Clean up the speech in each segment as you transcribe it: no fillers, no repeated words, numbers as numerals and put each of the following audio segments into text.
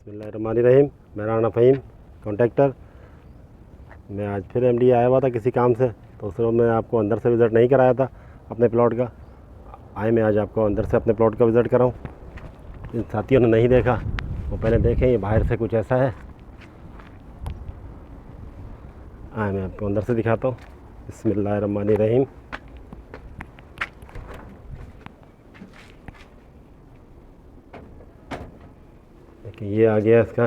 बिस्मिल्लाहिर्रहमानिर्रहीम। मेरा नाम फ़हीम कॉन्ट्रैक्टर। मैं आज फिर एमडी आया हुआ था किसी काम से, तो उस वक्त मैं आपको अंदर से विज़िट नहीं कराया था अपने प्लॉट का। मैं आज आपको अंदर से अपने प्लॉट का विज़िट कराऊं। जिन साथियों ने नहीं देखा वो पहले देखें, ये बाहर से कुछ ऐसा है। मैं आपको अंदर से दिखाता हूँ। बिस्मिल्लाहिर्रहमानिर्रहीम। ये आ गया इसका,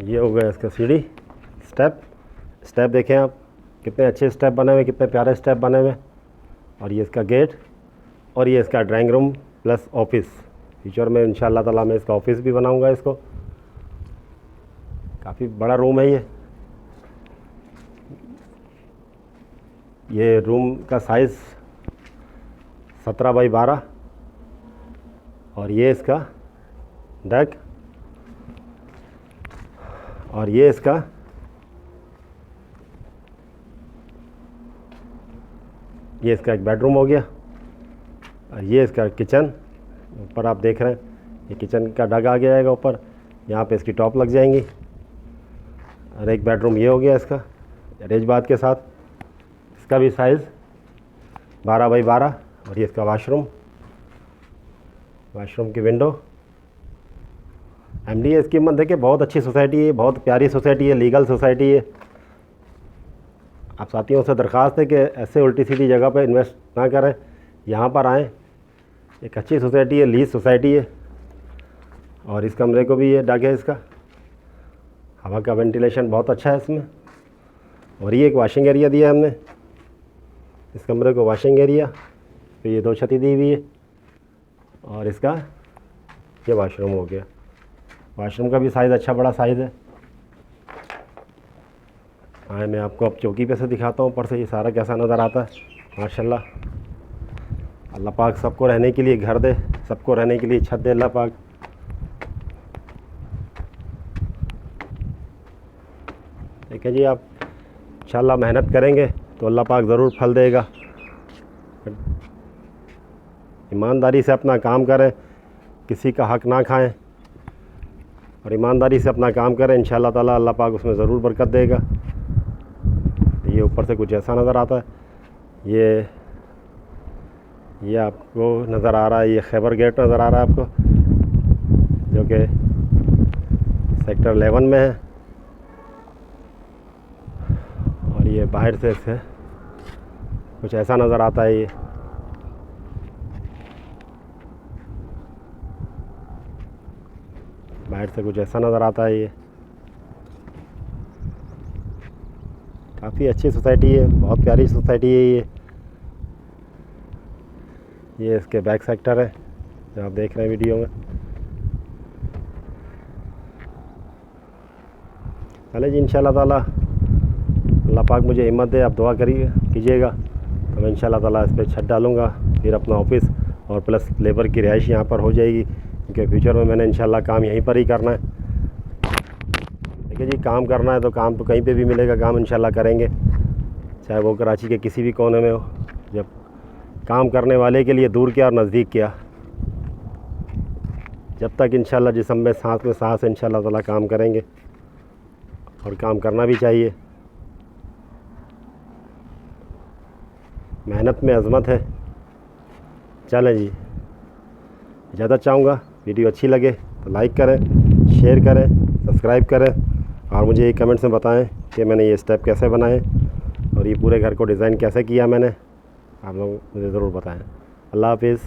ये हो गया इसका सीढ़ी स्टेप देखें आप, कितने अच्छे स्टेप बने हुए, कितने प्यारे स्टेप बने हुए। और ये इसका गेट, और ये इसका drawing room plus office. Future में इंशाल्लाह ताला मैं इसका ऑफिस भी बनाऊंगा। इसको काफ़ी बड़ा रूम है ये रूम का साइज़ 17x12। और ये इसका डेक, और ये इसका एक बेडरूम हो गया। और ये इसका किचन, ऊपर आप देख रहे हैं ये किचन का डग आ जाएगा ऊपर, यहाँ पे इसकी टॉप लग जाएंगी। और एक बेडरूम ये हो गया इसका अटैच बाथ के साथ, इसका भी साइज़ 12x12। और ये इसका वाशरूम की विंडो। एमडीए स्कीम में देखिए बहुत अच्छी सोसाइटी है, बहुत प्यारी सोसाइटी है, लीगल सोसाइटी है। आप साथियों से दरख्वास्त है कि ऐसे उल्टी सीधी जगह पर इन्वेस्ट ना करें, यहाँ पर आएँ। एक अच्छी सोसाइटी है, लीज सोसाइटी है। और इस कमरे को भी ये डग है इसका, हवा का वेंटिलेशन बहुत अच्छा है इसमें। और ये एक वॉशिंग एरिया दिया है हमने इस कमरे को, वॉशिंग एरिया। तो ये 2 छतें दी हुई है। और इसका ये वाशरूम हो गया। वाशरूम का भी साइज़ अच्छा बड़ा साइज़ है। मैं आपको अब चौकी पे से दिखाता हूँ ऊपर से ये सारा कैसा नज़र आता है। माशाल्लाह, अल्लाह पाक सबको रहने के लिए घर दे, सबको रहने के लिए छत दे अल्लाह पाक। ठीक है जी, आप इंशाल्लाह मेहनत करेंगे तो अल्लाह पाक ज़रूर फल देगा। ईमानदारी से अपना काम करें, किसी का हक ना खाएं, और ईमानदारी से अपना काम करें, इंशाल्लाह ताला अल्लाह पाक उसमें ज़रूर बरकत देगा। ये ऊपर से कुछ ऐसा नज़र आता है। ये आपको नज़र आ रहा है, ये खैबर गेट नज़र आ रहा है आपको, जो कि सेक्टर 11 में है। और ये बाहर से इससे कुछ ऐसा नज़र आता है। ये बाहर से कुछ ऐसा नज़र आता है। ये काफ़ी अच्छी सोसाइटी है, बहुत प्यारी सोसाइटी है ये इसके बैक सेक्टर है जो आप देख रहे हैं वीडियो में। चले जी, इंशाल्लाह ताला अल्लाह पाक मुझे हिम्मत दे, आप दुआ कीजिएगा तो मैं इंशाल्लाह ताला इस पर छत डालूँगा, फिर अपना ऑफिस और प्लस लेबर की रिहाइश यहाँ पर हो जाएगी, क्योंकि फ्यूचर में मैंने इंशाल्लाह काम यहीं पर ही करना है। देखिए जी, काम करना है तो काम तो कहीं पे भी मिलेगा, काम इंशाल्लाह करेंगे, चाहे वो कराची के किसी भी कोने में हो। जब काम करने वाले के लिए दूर क्या और नज़दीक क्या, जब तक इंशाल्लाह जिस्म में सांस इंशाल्लाह ताला काम करेंगे, और काम करना भी चाहिए। मेहनत में अज़मत है। चलें जी, इजाज़त चाहूँगा। वीडियो अच्छी लगे तो लाइक करें, शेयर करें, सब्सक्राइब करें, और मुझे ये कमेंट्स में बताएं कि मैंने ये स्टेप कैसे बनाए और ये पूरे घर को डिज़ाइन कैसे किया मैंने। आप लोग मुझे ज़रूर बताएं। अल्लाह हाफ़िज़।